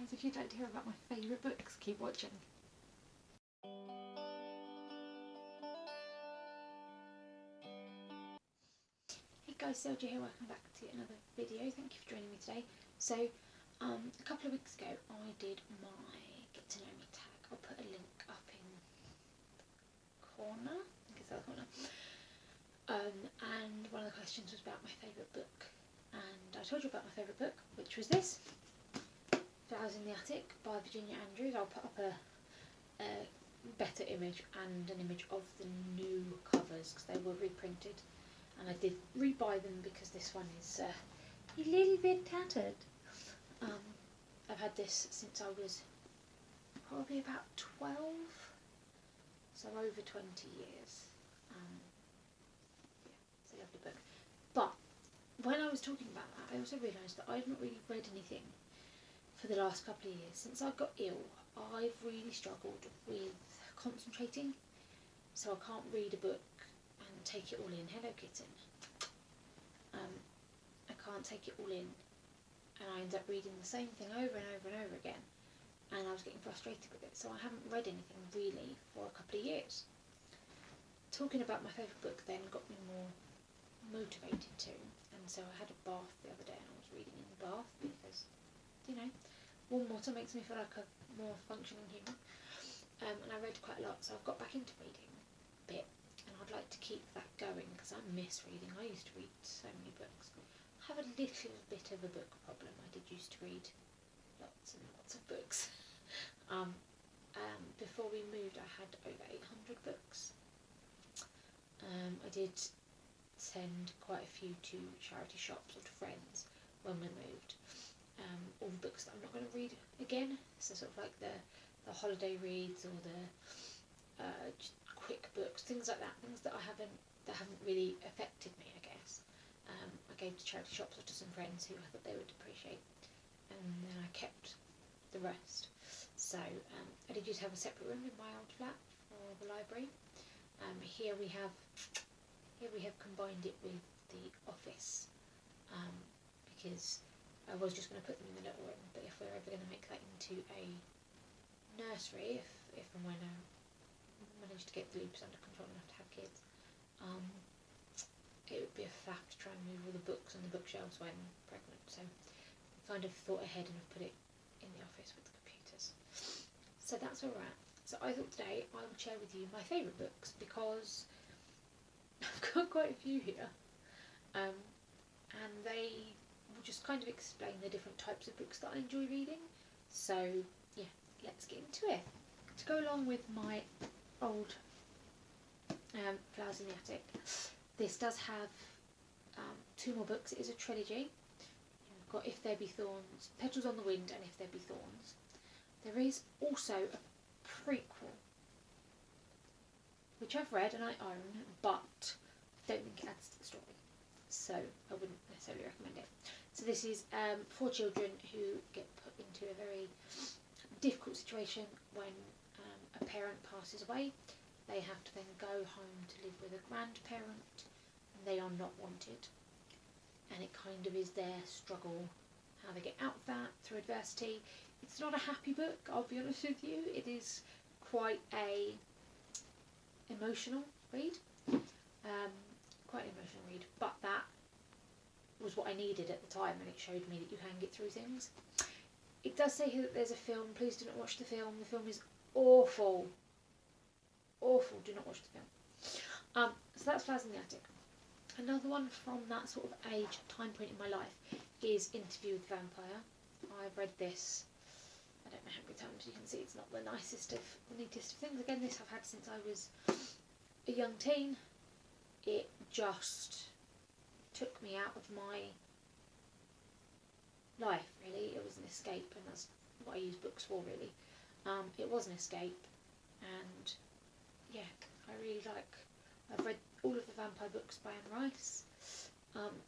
fans. If you'd like to hear about my favourite books, keep watching. Hey guys, Selja here, welcome back to another video. Thank you for joining me today. So, a couple of weeks ago I did my Get to Know Me tag. I'll put a link up in the corner, I think it's that corner. And one of the questions was about my favourite book. And I told you about my favourite book, which was this, Flowers in the Attic by Virginia Andrews. I'll put up a better image and an image of the new covers because they were reprinted. And I did rebuy them because this one is a little bit tattered. I've had this since I was probably about 12, so over 20 years. Yeah, it's a lovely book. But when I was talking about that, I also realised that I haven't really read anything for the last couple of years. Since I got ill, I've really struggled with concentrating, so I can't read a book and take it all in. Hello kitten. I can't take it all in, and I end up reading the same thing over and over and over again, and I was getting frustrated with it, so I haven't read anything really for a couple of years. Talking about my favourite book then got me more motivated to, and so I had a bath the other day and I was reading in the bath because, you know, warm water makes me feel like a more functioning human. And I read quite a lot, so I've got back into reading a bit, and I'd like to keep that going because I miss reading. I used to read so many books. I have a little bit of a book problem. I did used to read lots and lots of books. Before we moved, I had over 800 books. I did send quite a few to charity shops or to friends when we moved. All the books that I'm not going to read again, so sort of like the holiday reads or the just quick books, things like that, things that haven't really affected me, I guess. I gave to charity shops or to some friends who I thought they would appreciate, and then I kept the rest. So I did just have a separate room in my old flat for the library. Here we have combined it with the office, because I was just going to put them in the little room, but if we're ever going to make that into a nursery, if and when I manage to get the loops under control enough to have kids, it would be a faff to try and move all the books on the bookshelves when pregnant, so I kind of thought ahead and have put it in the office with the computers. So that's where we're at. So I thought today I would share with you my favourite books because I've got quite a few here, and they will just kind of explain the different types of books that I enjoy reading. So yeah, let's get into it. To go along with my old Flowers in the Attic, this does have two more books. It is a trilogy. You've got If There Be Thorns, Petals on the Wind and If There Be Thorns. There is also a prequel, which I've read and I own, but I don't think it adds to the story, so I wouldn't necessarily recommend it. So this is 4 children who get put into a very difficult situation when a parent passes away. They have to then go home to live with a grandparent, and they are not wanted. And it kind of is their struggle, how they get out of that through adversity. It's not a happy book, I'll be honest with you. It is quite a emotional read, but that was what I needed at the time, and it showed me that you can get through things. It does say here that there's a film. Please do not watch the film. The film is awful. Awful, do not watch the film. So that's Flowers in the Attic. Another one from that sort of age, time point in my life, is Interview with the Vampire. I've read this, I don't know how many times. You can see it's not the nicest of, the neatest of things. Again, this I've had since I was a young teen. It just took me out of my life, really. It was an escape, and that's what I use books for, really. It was an escape, and yeah, I really I've read all of the vampire books by Anne Rice.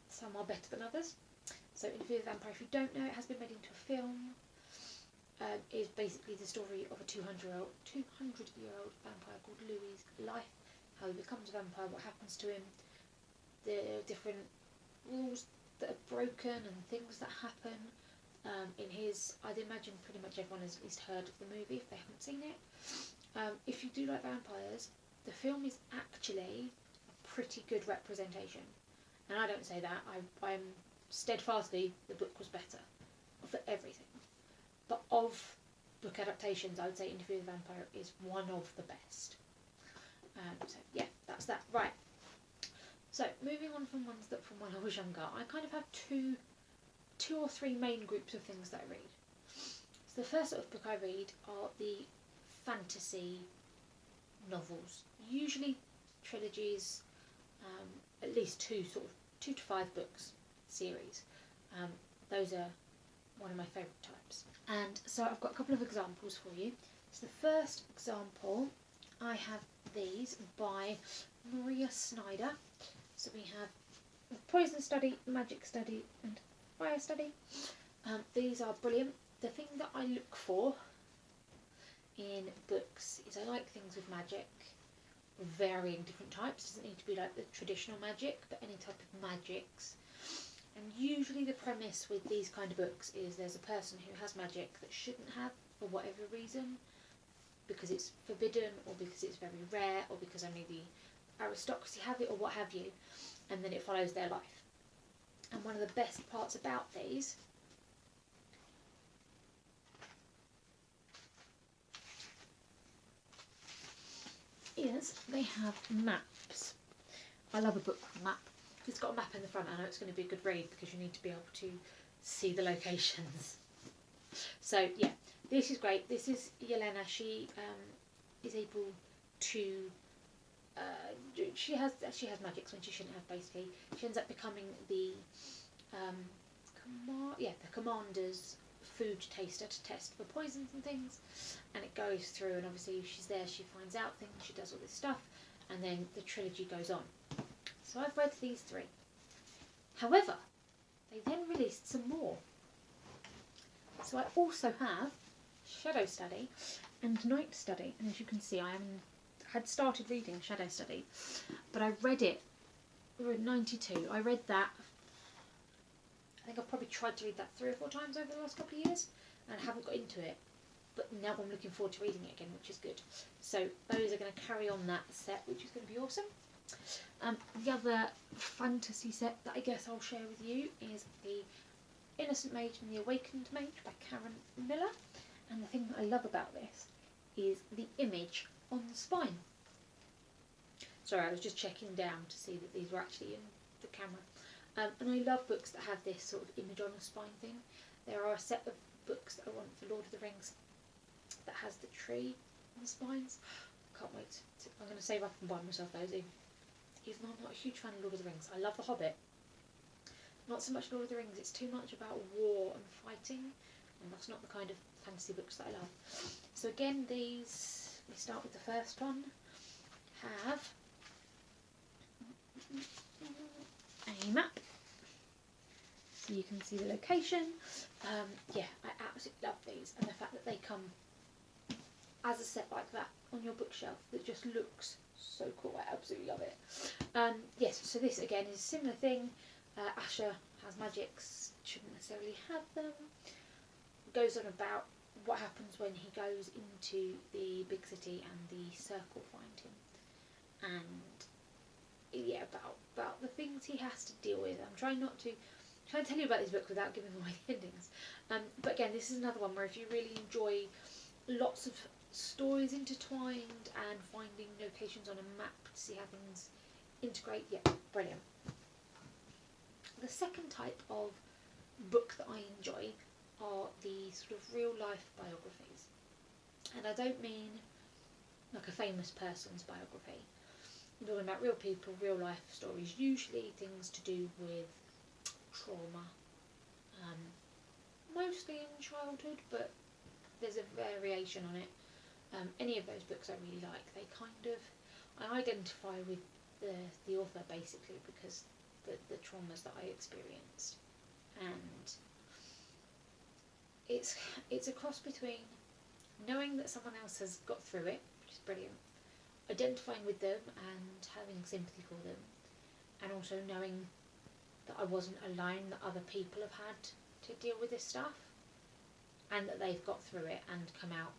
Some are better than others. So Interview with the Vampire, if you don't know, it has been made into a film. Is basically the story of a 200-year-old vampire called Louis's life, how he becomes a vampire, what happens to him, the different rules that are broken and things that happen, in his, I'd imagine pretty much everyone has at least heard of the movie if they haven't seen it. If you do like vampires, the film is actually a pretty good representation. And I don't say that, I'm steadfastly, the book was better for everything. But of book adaptations, I would say Interview with the Vampire is one of the best. So yeah, that's that. Right. So moving on from ones that from when I was younger, I kind of have two or three main groups of things that I read. So the first sort of book I read are the fantasy novels, usually trilogies, at least two to 5 books series. Those are one of my favourite types. And so I've got a couple of examples for you. So the first example, I have these by Maria Snyder. So we have Poison Study, Magic Study and Fire Study. These are brilliant. The thing that I look for in books is I like things with magic, varying different types. It doesn't need to be like the traditional magic, but any type of magics. And usually the premise with these kind of books is there's a person who has magic that shouldn't have for whatever reason, because it's forbidden or because it's very rare or because only the aristocracy have it or what have you, and then it follows their life. And one of the best parts about these is they have maps. I love a book with a map. If it's got a map in the front, I know it's going to be a good read because you need to be able to see the locations. So yeah, this is great. This is Yelena. She is able to she has magics when she shouldn't have. Basically, she ends up becoming the commander's food taster to test for poisons and things, and it goes through. And obviously, she's there. She finds out things. She does all this stuff, and then the trilogy goes on. So I've read these 3. However, they then released some more. So I also have Shadow Study and Night Study, and as you can see, I had started reading Shadow Study, but I read it. We were at 92. I read that. I think I've probably tried to read that 3 or 4 times over the last couple of years, and I haven't got into it. But now I'm looking forward to reading it again, which is good. So those are going to carry on that set, which is going to be awesome. The other fantasy set that I guess I'll share with you is the Innocent Mage and the Awakened Mage by Karen Miller. And the thing that I love about this is the image on the spine. Sorry, I was just checking down to see that these were actually in the camera. And I love books that have this sort of image on the spine thing. There are a set of books that I want for Lord of the Rings that has the tree on the spines. Can't wait. I'm going to save up and buy myself those, even though I'm not a huge fan of Lord of the Rings. I love The Hobbit. Not so much Lord of the Rings, it's too much about war and fighting, and that's not the kind of fantasy books that I love. So again, these, we start with the first one, have a map, so you can see the location. Yeah, I absolutely love these, and the fact that they come as a set like that on your bookshelf that just looks so cool. I absolutely love it. Yes, so this again is a similar thing. Asher has magics, shouldn't necessarily have them. Goes on about what happens when he goes into the big city and the circle find him, and yeah, about the things he has to deal with. I'm trying to tell you about these books without giving away the endings. But again, this is another one where if you really enjoy lots of stories intertwined and finding locations on a map to see how things integrate, yeah, brilliant. The second type of book that I enjoy are the sort of real life biographies, and I don't mean like a famous person's biography. I'm talking about real people, real life stories, usually things to do with trauma, mostly in childhood, but there's a variation on it. Any of those books I really like. They kind of, I identify with the author basically because the traumas that I experienced, and it's a cross between knowing that someone else has got through it, which is brilliant, identifying with them and having sympathy for them, and also knowing that I wasn't alone, that other people have had to deal with this stuff. and that they've got through it and come out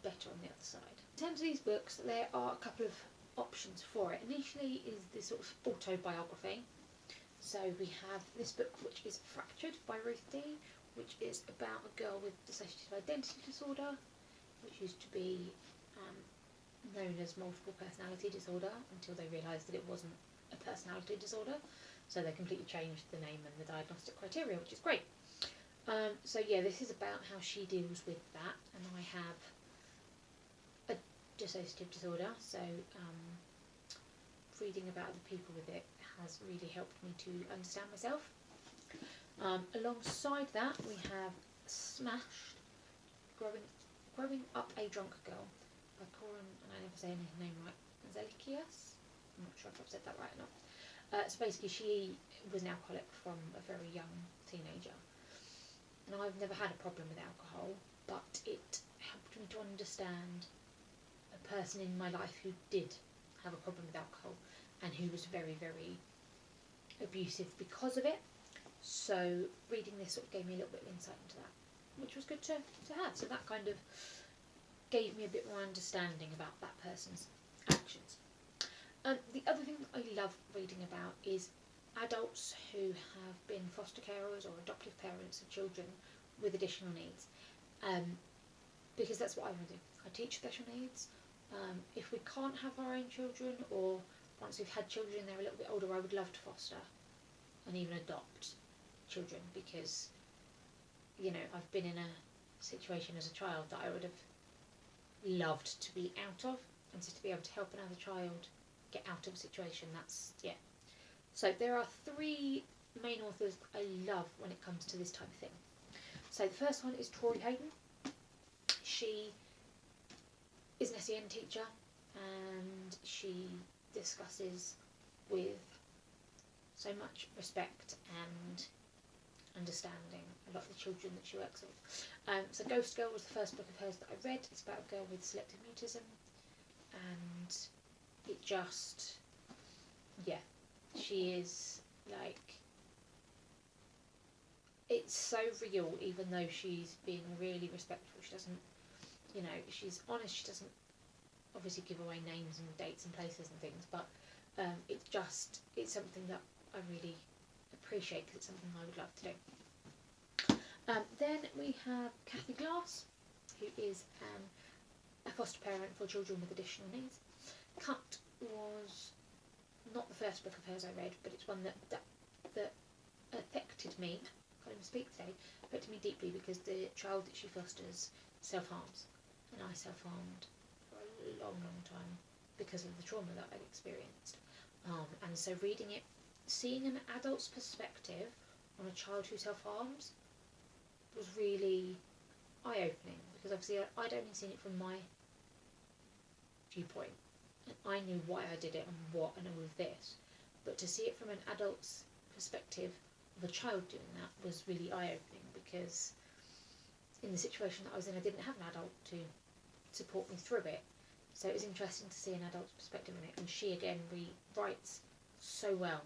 better on the other side. In terms of these books, there are a couple of options for it. Initially is this sort of autobiography. So we have this book, which is Fractured by Ruth D, which is about a girl with dissociative identity disorder, which used to be known as multiple personality disorder until they realised that it wasn't a personality disorder. So they completely changed the name and the diagnostic criteria, which is great. So yeah, this is about how she deals with that, and I have a dissociative disorder, so reading about other people with it has really helped me to understand myself. Alongside that, we have Smashed, Growing Up a Drunk Girl by Corin, and I never say his name right, Zelikias? I'm not sure if I've said that right or not. So basically she was an alcoholic from a very young teenager. And I've never had a problem with alcohol, but it helped me to understand a person in my life who did have a problem with alcohol and who was very, very abusive because of it. So reading this sort of gave me a little bit of insight into that, which was good to have. So that kind of gave me a bit more understanding about that person's actions. The other thing that I love reading about is adults who have been foster carers or adoptive parents of children with additional needs, because that's what I want to do. I teach special needs. If we can't have our own children, or once we've had children and they're a little bit older, I would love to foster and even adopt children, because I've been in a situation as a child that I would have loved to be out of, and so to be able to help another child get out of a situation, so there are three main authors I love when it comes to this type of thing. So the first one is Tori Hayden. She is an SEN teacher, and she discusses with so much respect and understanding about the children that she works with. So Ghost Girl was the first book of hers that I read. It's about a girl with selective mutism, and it just, she is like, it's so real, even though she's being really respectful. She doesn't, she's honest. She doesn't obviously give away names and dates and places and things, but it's something that I really appreciate, because it's something I would love to do. Then we have Kathy Glass, who is a foster parent for children with additional needs. Cut was not the first book of hers I read, but it's one that affected me. I can't even speak today. Affected me deeply, because the child that she fosters self-harms, and I self-harmed for a long, long time because of the trauma that I'd experienced. And so reading it, seeing an adult's perspective on a child who self-harms was really eye-opening, because obviously I'd only seen it from my viewpoint, and I knew why I did it and what and all of this, but to see it from an adult's perspective of a child doing that was really eye-opening, because in the situation that I was in, I didn't have an adult to support me through it, so it was interesting to see an adult's perspective on it. And she again writes so well,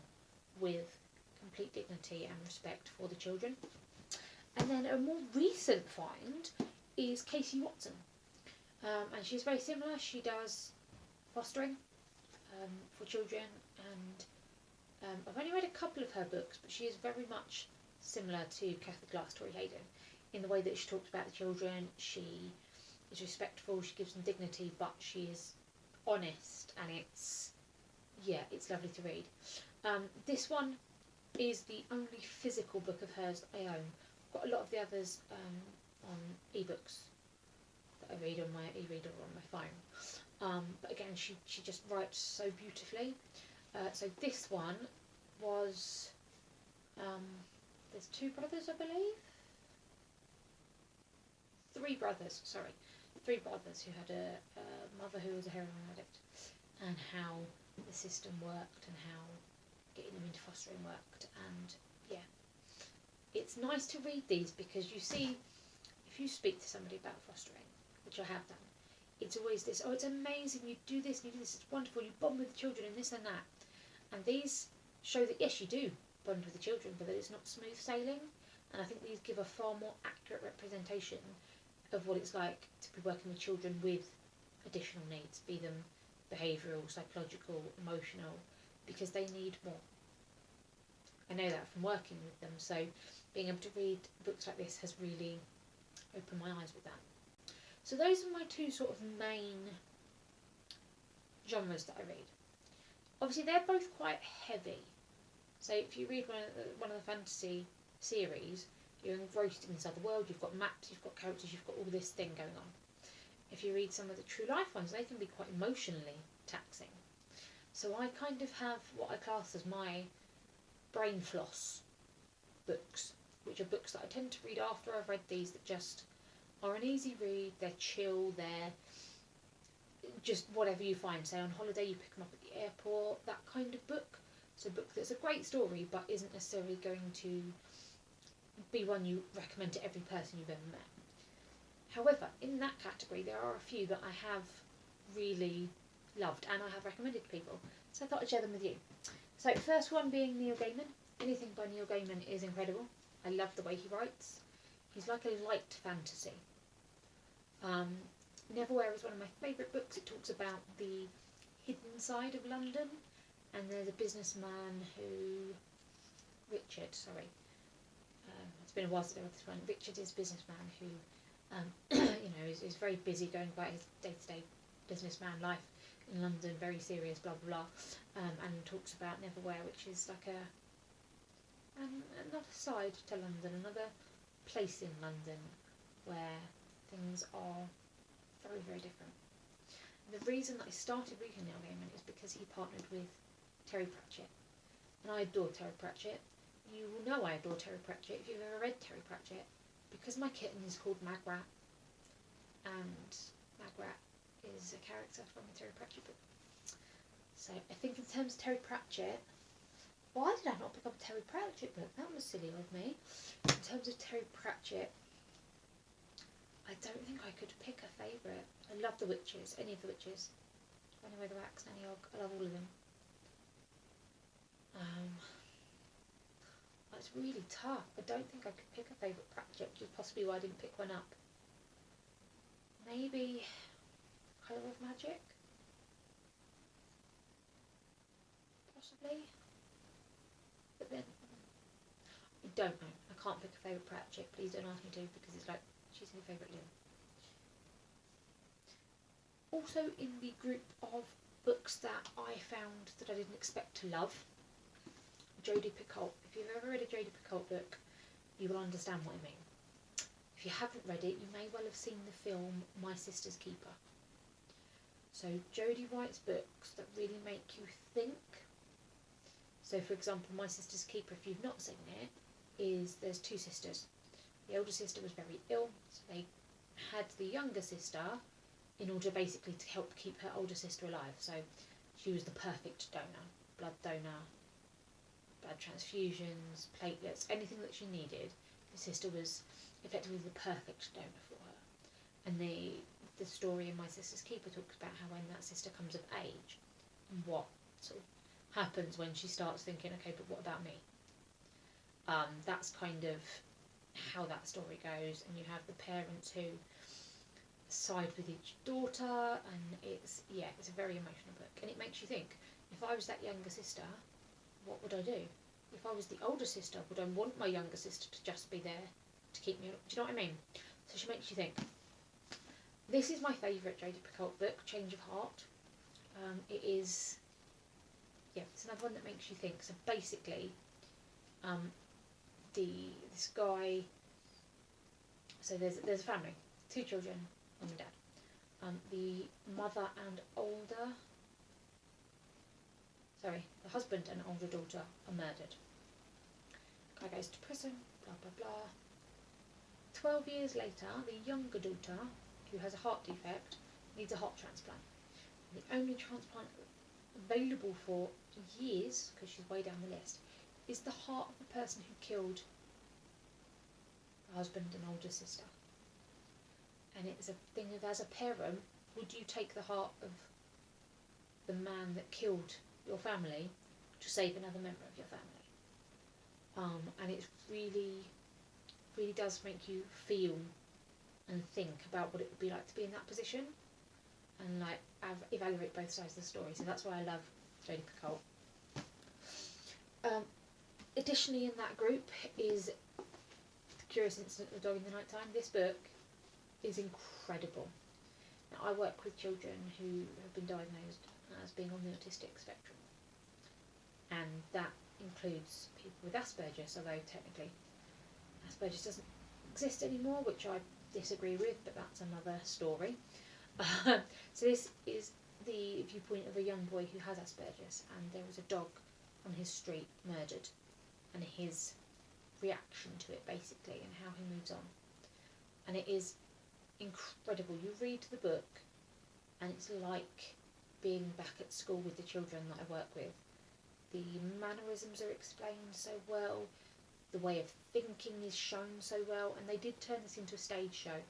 with complete dignity and respect for the children. And then a more recent find is Casey Watson, and she's very similar. She does fostering for children, and I've only read a couple of her books, but she is very much similar to Kathy Glass, Tori Hayden, in the way that she talks about the children. She is respectful, she gives them dignity, but she is honest, and it's lovely to read. This one is the only physical book of hers that I own. I've got a lot of the others on ebooks that I read on my e-reader or on my phone. But again, she just writes so beautifully. So this one was, there's two brothers, I believe? Three brothers who had a mother who was a heroin addict, and how the system worked and how getting them into fostering worked. And it's nice to read these, because you see, if you speak to somebody about fostering, which I have done, it's always this, oh, it's amazing, you do this, it's wonderful, you bond with the children and this and that. And these show that yes, you do bond with the children, but that it's not smooth sailing. And I think these give a far more accurate representation of what it's like to be working with children with additional needs, be them behavioural, psychological, emotional, because they need more. I know that from working with them, so being able to read books like this has really opened my eyes with that. So those are my two sort of main genres that I read. Obviously they're both quite heavy, so if you read one of the fantasy series, you're engrossed inside the world, you've got maps, you've got characters, you've got all this thing going on. If you read some of the true life ones, they can be quite emotionally taxing. So I kind of have what I class as my brain floss books, which are books that I tend to read after I've read these, that just are an easy read, they're chill, they're just whatever you find. Say on holiday you pick them up at the airport, that kind of book. So a book that's a great story but isn't necessarily going to be one you recommend to every person you've ever met. However, in that category there are a few that I have really loved and I have recommended to people, so I thought I'd share them with you. So the first one being Neil Gaiman. Anything by Neil Gaiman is incredible. I love the way he writes. He's like a light fantasy. Neverwhere is one of my favourite books. It talks about the hidden side of London, and there's a businessman who... Richard, sorry. It's been a while since I read this one. Richard is a businessman who is very busy going about his day-to-day businessman life in London, very serious, blah blah blah, and talks about Neverwhere, which is like another side to London, another place in London where things are very, very different. And the reason that I started reading Neil Gaiman is because he partnered with Terry Pratchett, and I adore Terry Pratchett. You will know I adore Terry Pratchett if you've ever read Terry Pratchett, because my kitten is called Magrat, and Magrat is a character from the Terry Pratchett book. So I think in terms of Terry Pratchett, why did I not pick up a Terry Pratchett book? That was silly of me. In terms of Terry Pratchett, I don't think I could pick a favourite. I love the Witches, any of the Witches. Anyway, the Wax, Nanny Og, I love all of them. It's really tough. I don't think I could pick a favourite Pratchett, which is possibly why I didn't pick one up. Maybe Colour of Magic? Possibly. But then, I don't know. I can't pick a favourite Pratchett. Please don't ask me to, because it's like, she's my favourite Lynn. Also in the group of books that I found that I didn't expect to love, Jodi Picoult. If you've ever read a Jodi Picoult book, you will understand what I mean. If you haven't read it, you may well have seen the film My Sister's Keeper. So Jodi writes books that really make you think. So for example, My Sister's Keeper, if you've not seen it, there's two sisters. The older sister was very ill, so they had the younger sister in order basically to help keep her older sister alive. So she was the perfect donor, blood donor, blood transfusions, platelets, anything that she needed. The sister was effectively the perfect donor for her. And the story in My Sister's Keeper talks about how when that sister comes of age, and what sort of happens when she starts thinking, okay, but what about me? That's kind of how that story goes, and you have the parents who side with each daughter, and it's a very emotional book, and it makes you think, if I was that younger sister, what would I do? If I was the older sister, would I want my younger sister to just be there to keep me? Do you know what I mean? So she makes you think. This is my favourite Jodi Picoult book, Change of Heart. It is, it's another one that makes you think. So basically, this guy. So there's a family, 2 children, mum and dad. The mother and the husband and older daughter are murdered. Guy goes to prison, blah blah blah. 12 years later, the younger daughter, who has a heart defect, needs a heart transplant. The only transplant available for years, because she's way down the list, is the heart of the person who killed the husband and older sister. And it's a thing of, as a parent, would you take the heart of the man that killed your family to save another member of your family? And it really, really does make you feel and think about what it would be like to be in that position, and like evaluate both sides of the story. So that's why I love Jodie Picoult. Additionally, in that group is The Curious Incident of the Dog in the Nighttime. This book is incredible. Now, I work with children who have been diagnosed as being on the autistic spectrum, and that includes people with Asperger's, although technically Asperger's doesn't exist anymore, which I disagree with, but that's another story. So this is the viewpoint of a young boy who has Asperger's, and there was a dog on his street murdered, and his reaction to it basically, and how he moves on. And it is incredible. You read the book and it's like being back at school with the children that I work with. The mannerisms are explained so well, the way of thinking is shown so well, and they did turn this into a stage show.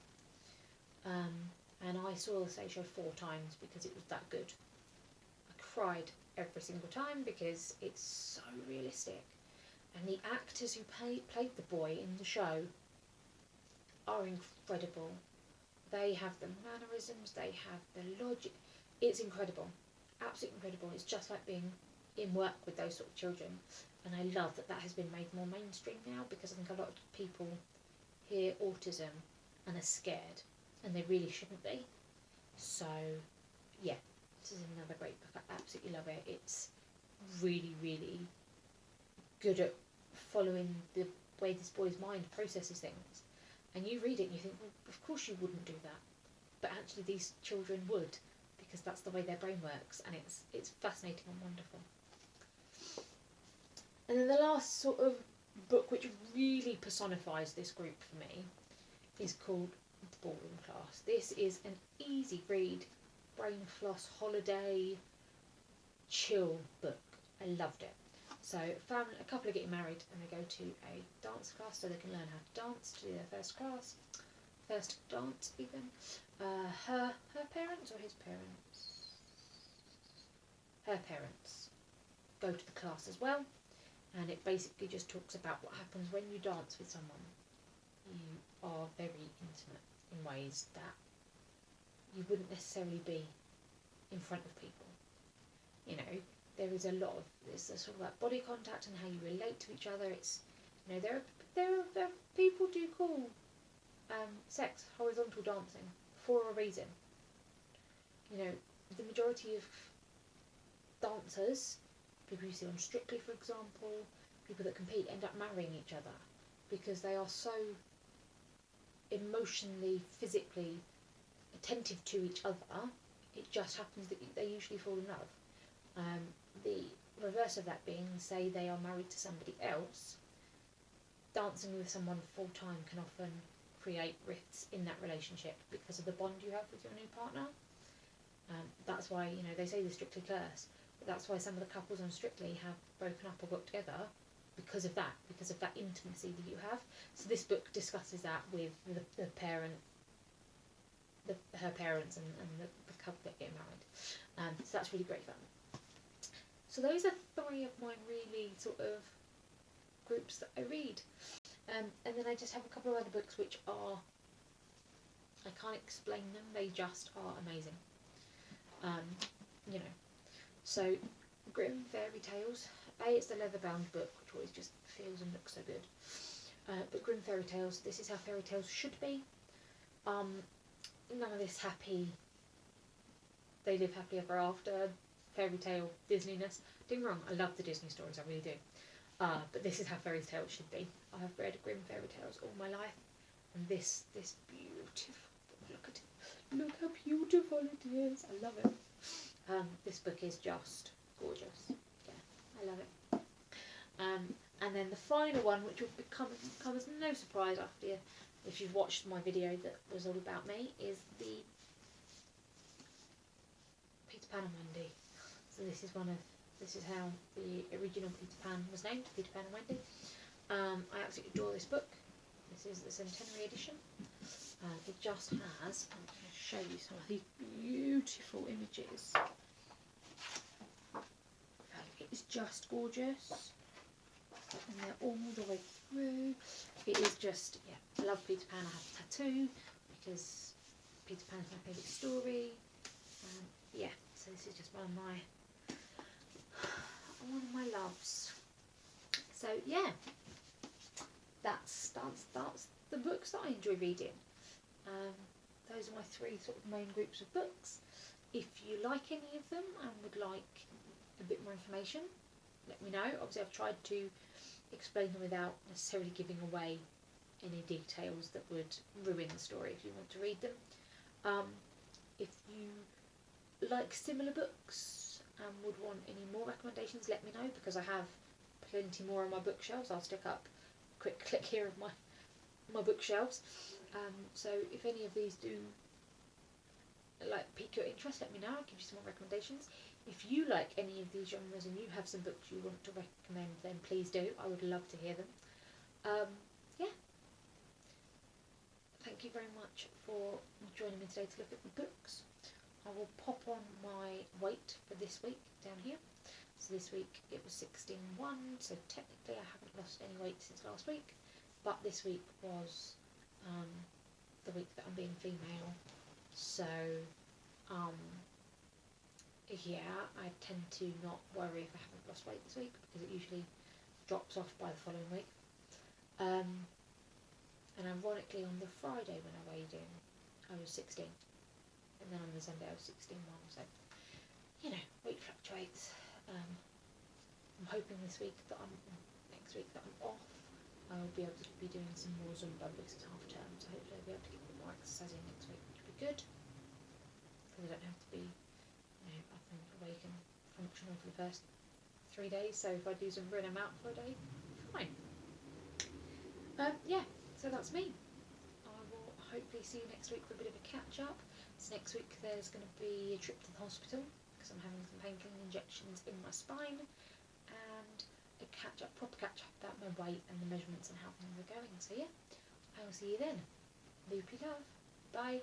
And I saw the stage show 4 times because it was that good. I cried every single time because it's so realistic. And the actors who played the boy in the show are incredible. They have the mannerisms, they have the logic. It's incredible, absolutely incredible. It's just like being in work with those sort of children. And I love that that has been made more mainstream now, because I think a lot of people hear autism and are scared, and they really shouldn't be. So, yeah, this is another great book. I absolutely love it. It's really, really good at following the way this boy's mind processes things. And you read it and you think, well, of course you wouldn't do that. But actually these children would, because that's the way their brain works, and it's fascinating and wonderful. And then the last sort of book which really personifies this group for me is called The Ballroom Class. This is an easy read, brain floss, holiday, chill book. I loved it. So a couple are getting married and they go to a dance class so they can learn how to dance, to do their first dance even. Her parents or his parents? Her parents go to the class as well, and it basically just talks about what happens when you dance with someone. You are very intimate in ways that you wouldn't necessarily be in front of people. You know, there is a lot of this sort of like body contact and how you relate to each other. It's, you know, there are people do call sex horizontal dancing for a reason. You know, the majority of dancers, people you see on Strictly, for example, people that compete, end up marrying each other because they are so emotionally, physically attentive to each other. It just happens that they usually fall in love. The reverse of that being, say they are married to somebody else, dancing with someone full time can often create rifts in that relationship because of the bond you have with your new partner. That's why, you know, they say the Strictly curse, but that's why some of the couples on Strictly have broken up or got together because of that intimacy that you have. So this book discusses that with her parents and the couple that get married. So that's really great fun. So those are 3 of my really sort of groups that I read. And then I just have a couple of other books which are, I can't explain them, they just are amazing. You know, so Grimm Fairy Tales. It's the leather-bound book, which always just feels and looks so good. But Grimm Fairy Tales, this is how fairy tales should be. None of this happy, they live happily ever after, fairy tale Disneyness. Don't get me wrong, I love the Disney stories, I really do. But this is how fairy tales should be. I have read Grimm Fairy Tales all my life, and this beautiful, look at it, look how beautiful it is. I love it. This book is just gorgeous. Yeah, I love it. And then the final one, which will come as no surprise after you, if you've watched my video that was all about me, is the Peter Pan and Wendy. So this is how the original Peter Pan was named, Peter Pan and Wendy. I absolutely adore this book. This is the centenary edition. It just has, I'm going to show you some of these beautiful images. It is just gorgeous. And they're all the way through. It is just, yeah, I love Peter Pan. I have a tattoo. You because Peter Pan is my favourite story. Yeah, so this is just one of my loves. So yeah, that's the books that I enjoy reading. Those are my 3 sort of main groups of books. If you like any of them and would like a bit more information, let me know. Obviously I've tried to explain them without necessarily giving away any details that would ruin the story if you want to read them. If you like similar books and would want any more recommendations, let me know, because I have plenty more on my bookshelves. I'll stick up a quick click here of my bookshelves. So if any of these do pique your interest, let me know. I'll give you some more recommendations. If you like any of these genres and you have some books you want to recommend, then please do. I would love to hear them. Yeah. Thank you very much for joining me today to look at the books. I will pop on my weight for this week down here. So this week it was 16.1, so technically I haven't lost any weight since last week, but this week was the week that I'm being female, so yeah, I tend to not worry if I haven't lost weight this week, because it usually drops off by the following week. And ironically, on the Friday when I weighed in, I was 16, and then on the Sunday I was 16.1, so you know, weight fluctuates. I'm hoping next week that I'm off, I will be able to be doing some more Zumba because it's half term, so hopefully I'll be able to get a bit more exercise in next week, which would be good, because I don't have to be, up and awake and functional for the first 3 days. So if I do Zumba and I'm out for a day, fine. Yeah, so that's me. I will hopefully see you next week for a bit of a catch up. So next week there's going to be a trip to the hospital because I'm having some painkilling injections in my spine, and a proper catch up about my weight and the measurements and how things are going. So yeah, I will see you then. Loopy love. Bye.